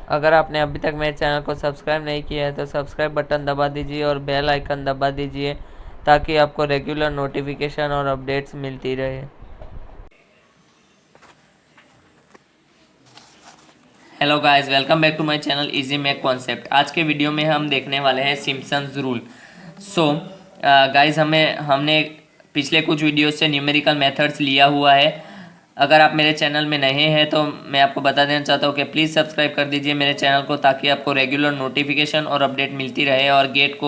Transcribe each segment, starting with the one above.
अगर आपने अभी तक मेरे चैनल को सब्सक्राइब नहीं किया है तो सब्सक्राइब बटन दबा दीजिए और बेल आइकन दबा दीजिए ताकि आपको रेगुलर नोटिफिकेशन और अपडेट्स मिलती रहे। Hello guys, welcome back to my channel easy mech concept. आज के वीडियो में हम देखने वाले हैं सिम्पसन्स रूल। सो गाइस, हमने पिछले कुछ वीडियो से न्यूमेरिकल मेथड्स लिया हुआ है। अगर आप मेरे चैनल में नए हैं तो मैं आपको बता देना चाहता हूँ कि प्लीज़ सब्सक्राइब कर दीजिए मेरे चैनल को ताकि आपको रेगुलर नोटिफिकेशन और अपडेट मिलती रहे और गेट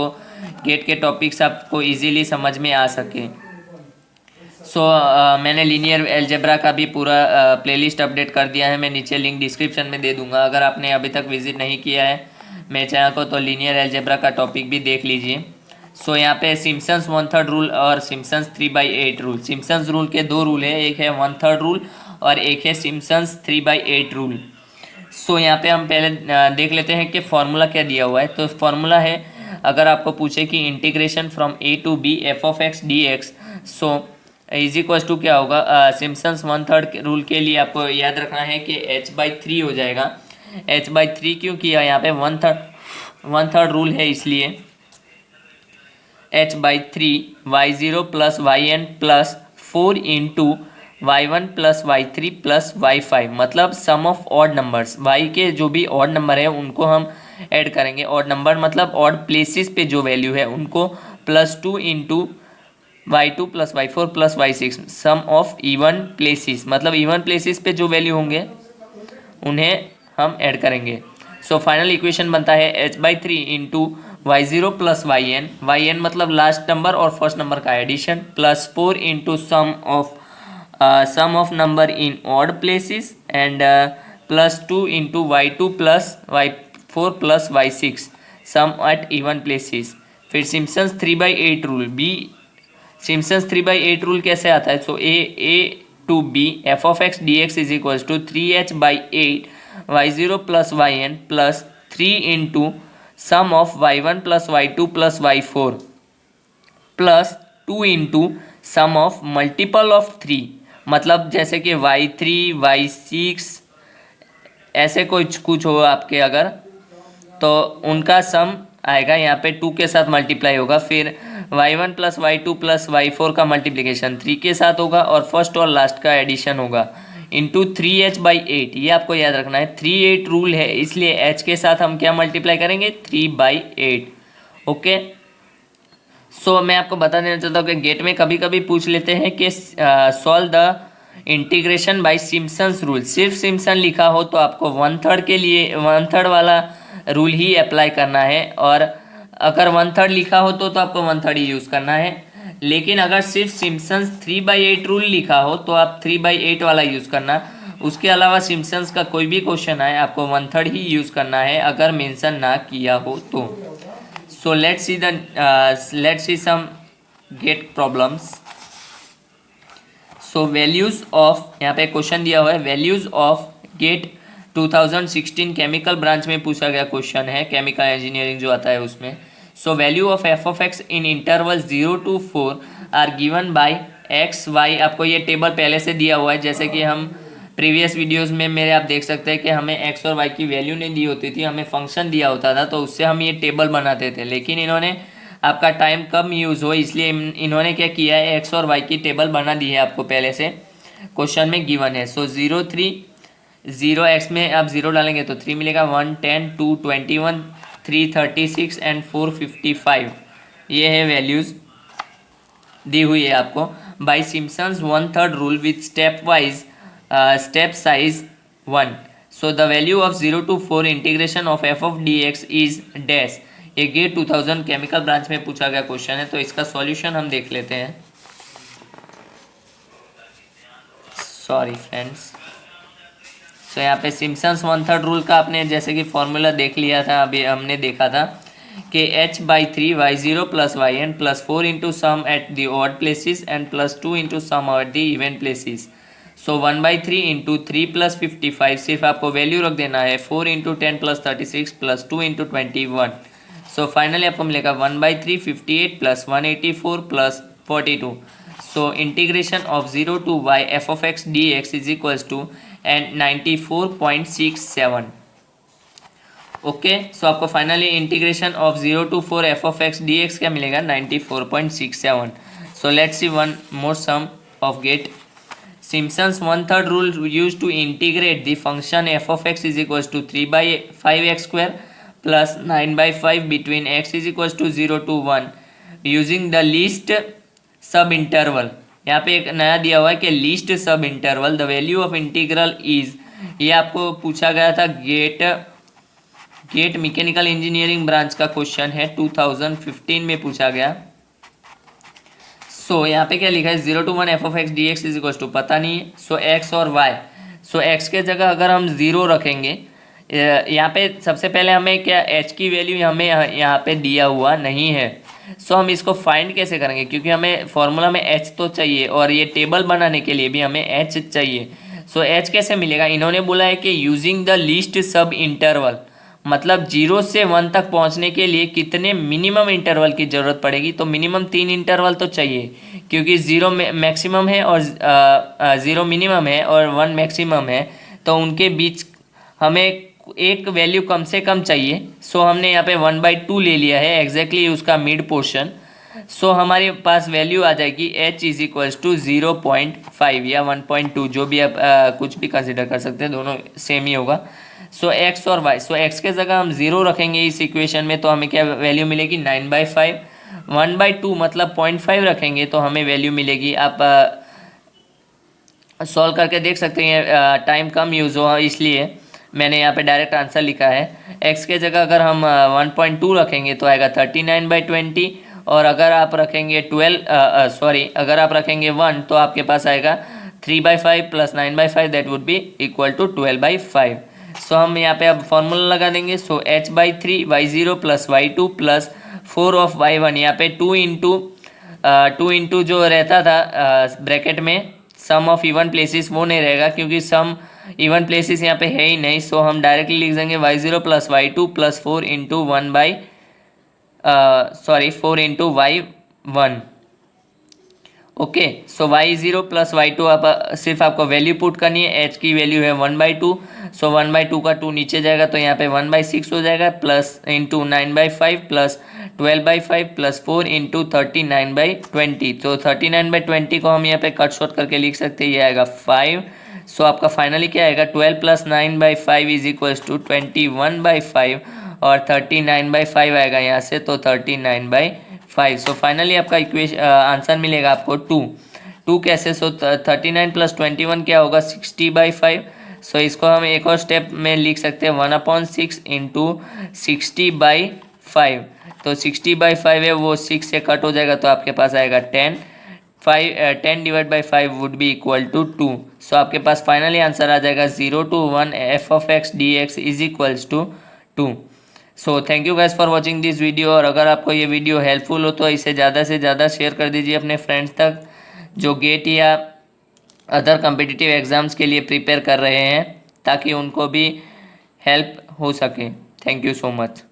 के टॉपिक्स आपको ईजीली समझ में आ सके। मैंने लीनियर एल्जेब्रा का भी पूरा प्लेलिस्ट अपडेट कर दिया है। मैं नीचे लिंक डिस्क्रिप्शन में दे दूंगा। अगर आपने अभी तक विजिट नहीं किया है मेरे चैनल को तो लीनियर एल्जेब्रा का टॉपिक भी देख लीजिए। यहाँ पे सिम्पसन्स 1/3 रूल और सिम्पसन्स 3/8 रूल। सिम्पसन्स रूल के दो रूल है, एक है 1/3 रूल और एक है सिम्पसन्स 3/8 रूल। यहाँ पे हम पहले देख लेते हैं कि फॉर्मूला क्या दिया हुआ है। तो फॉर्मूला है, अगर आपको पूछे कि integration from a to b f of x dx, is equals to क्या होगा। सिम्पसन्स 1/3 रूल के लिए आपको याद रखना है कि h/3 हो जाएगा। h/3 क्यों किया यहाँ पे, 1/3 रूल है इसलिए h/3 y0 plus yn plus 4 into y1 plus y3 plus y5, मतलब सम ऑफ ऑड नंबर्स। y के जो भी ऑड नंबर है उनको हम ऐड करेंगे। ऑड नंबर मतलब ऑड प्लेसेस पे जो वैल्यू है उनको, +2 into y2 plus y4 plus y6 sum of even places, मतलब इवन प्लेसेस पे जो वैल्यू होंगे उन्हें हम ऐड करेंगे। फाइनल इक्वेशन बनता है h/3 into y0 plus yn मतलब लास्ट नंबर और फर्स्ट नंबर का addition, plus 4 into sum of number in odd places and plus 2 into y2 plus y4 plus y6 sum at even places. फिर Simpson's 3/8 rule बी। Simpson's 3/8 rule कैसे आता है? a to b f of x dx is equal to 3h/8 y0 plus yn plus 3 into sum of y1 plus y2 plus y4 plus 2 into sum of multiple of 3, मतलब जैसे कि y3 y6 ऐसे कुछ हो आपके अगर, तो उनका सम आएगा। यहाँ पे 2 के साथ मल्टीप्लाई होगा, फिर y1 plus y2 plus y4 का मल्टीप्लिकेशन 3 के साथ होगा और फर्स्ट और लास्ट का एडिशन होगा इंटू 3h/8। ये आपको याद रखना है, 3/8 रूल है इसलिए h के साथ हम क्या मल्टीप्लाई करेंगे, 3/8। ओके, मैं आपको बता देना चाहता हूँ कि गेट में कभी कभी पूछ लेते हैं कि solve the integration by Simpson's rule. सिर्फ सिम्पसन लिखा हो तो आपको 1/3 के लिए 1/3 वाला रूल ही अप्लाई करना है, और अगर 1/3 लिखा हो तो आपको 1/3 ही यूज़ करना है। लेकिन अगर सिर्फ सिम्पसन्स 3/8 रूल लिखा हो तो आप 3/8 वाला यूज़ करना। उसके अलावा सिम्पसन्स का कोई भी क्वेश्चन आए आपको 1/3 ही यूज़ करना है अगर मेंशन ना किया हो तो। let's see some get problems। Values of, यहाँ पे क्वेश्चन दिया हुआ है values of GATE 2016 chemical branch में पूछा गया क्वेश्चन है, केमिकल इंजीनियरिंग जो आता है उसमें। Value of f of x in interval 0 to 4 are given by x y। आपको ये टेबल पहले से दिया हुआ है, जैसे कि हम प्रीवियस वीडियोस में मेरे आप देख सकते हैं कि हमें x और y की वैल्यू नहीं दी होती थी, हमें फंक्शन दिया होता था, तो उससे हम ये टेबल बनाते थे। लेकिन इन्होंने आपका टाइम कम यूज़ हो इसलिए इन्होंने क्या किया है, x और y की टेबल बना दी है आपको पहले से, क्वेश्चन में गिवन है। 0 3 0 x में आप 0 डालेंगे तो 3 मिलेगा, 1 10 2 21 3 36 एंड 4 55। ये है वैल्यूज़ दी हुई है आपको by Simpson's 1/3 rule with step size 1। The value of 0 to 4 integration of f of dx is dash. ये गेट 2000 केमिकल ब्रांच में पूछा गया क्वेश्चन है, तो इसका सॉल्यूशन हम देख लेते हैं। सॉरी फ्रेंड्स, यहाँ पे सिम्पसन्स 1/3 रूल का आपने जैसे कि फॉर्मूला देख लिया था, अभी हमने देखा था कि h/3 y0 plus yn plus 4 into sum at the odd places and plus 2 into sum at the even places. 1/3 into 3 plus 55, सिर्फ आपको वैल्यू रख देना है, 4 into 10 plus 36 plus 2 into 21। Finally आपको मिलेगा 1/3 58 plus 184 plus 42। Integration of 0 to y f of x dx is equals to and 94.67। Okay, so आपको finally integration of 0 to 4 f of x d x क्या मिलेगा 94.67। So let's see one more sum of GATE. Simpson's one-third rule used to integrate the function f of x is equals to 3/5x square plus 9/5 between x is equals to 0 to 1 using the least sub interval। यहाँ पे एक नया दिया हुआ है कि least सब interval the value of integral is, ये आपको पूछा गया था गेट मैकेनिकल इंजीनियरिंग ब्रांच का क्वेश्चन है, 2015 में पूछा गया। सो यहाँ पे क्या लिखा है 0 to 1 f of x d x is equal to पता नहीं है, सो एक्स और वाई। सो एक्स के जगह अगर हम 0 रखेंगे, यहाँ पे सबसे पहले हमें क्या एच की वैल्यू हमें यहाँ पे दिया हुआ नहीं है। सो हम इसको फाइंड कैसे करेंगे, क्योंकि हमें फॉर्मूला में एच तो चाहिए और ये टेबल बनाने के लिए भी हमें एच चाहिए। सो एच कैसे मिलेगा, इन्होंने बोला है कि यूजिंग द लीस्ट सब इंटरवल, मतलब 0 से 1 तक पहुंचने के लिए कितने मिनिमम इंटरवल की ज़रूरत पड़ेगी। तो मिनिमम 3 इंटरवल तो चाहिए, क्योंकि 0 मैक्सिमम है और 0 मिनिमम है और 1 मैक्सिमम है, तो उनके बीच हमें एक वैल्यू कम से कम चाहिए। सो हमने यहाँ पे 1/2 ले लिया है एग्जैक्टली उसका मिड पोर्शन। सो हमारे पास वैल्यू आ जाएगी h इज इक्वल्स टू 0.5 या 1.2, जो भी आप कुछ भी कंसिडर कर सकते हैं, दोनों सेम ही होगा। सो x और y, सो x के जगह हम 0 रखेंगे इस इक्वेशन में, तो हमें क्या वैल्यू मिलेगी 9/5। 1/2 मतलब 0.5 रखेंगे तो हमें वैल्यू मिलेगी, आप सॉल्व करके देख सकते हैं, टाइम कम यूज़ हो इसलिए मैंने यहाँ पे डायरेक्ट आंसर लिखा है। x के जगह अगर हम 1.2 रखेंगे तो आएगा 39/20, और अगर आप रखेंगे अगर आप रखेंगे 1 तो आपके पास आएगा 3/5 प्लस 9/5 that would be equal to 12/5। So हम यहाँ पे अब फॉर्मूला लगा देंगे। सो h/3 y0 plus y2 plus 4 of y1, यहाँ पे 2 इंटू जो रहता था ब्रैकेट में सम ऑफ इवन प्लेसेस, वो नहीं रहेगा क्योंकि सम इवन प्लेसेस यहाँ पे है ही नहीं। सो हम डायरेक्टली लिख देंगे y0 plus y2 plus 4 into 4 into y1। Okay, so y0 plus y2 आप सिर्फ आपको वैल्यू पुट करनी है, h की वैल्यू है 1/2। सो 1/2 का 2 नीचे जाएगा तो यहाँ पे 1/6 हो जाएगा, plus into 9/5 plus 12/5 plus 4 into 39/20। तो 39/20 को हम यहाँ पे कट शॉर्ट करके लिख सकते हैं, ये आएगा 5। सो आपका फाइनली क्या आएगा 12 प्लस 9/5 इज इक्वल्स टू 21/5 और 39/5 आएगा यहाँ से, तो 39/5। सो फाइनली आपका आंसर मिलेगा आपको 2 कैसे। सो 39 प्लस 21 क्या होगा 60/5। सो इसको हम एक और स्टेप में लिख सकते हैं 1/6 इंटू 60/5। तो 60/5 है वो 6 से कट हो जाएगा तो आपके पास आएगा 10 divide by 5 would be equal to 2। So आपके पास फाइनली आंसर आ जाएगा 0 to 1 f of x d x is equals to 2। So thank you guys for watching this video, और अगर आपको ये वीडियो हेल्पफुल हो तो इसे ज़्यादा से ज़्यादा शेयर कर दीजिए अपने फ्रेंड्स तक जो गेट या अदर कॉम्पिटिटिव एग्ज़ाम्स के लिए प्रिपेयर कर रहे हैं, ताकि उनको भी हेल्प हो सके। Thank you so much.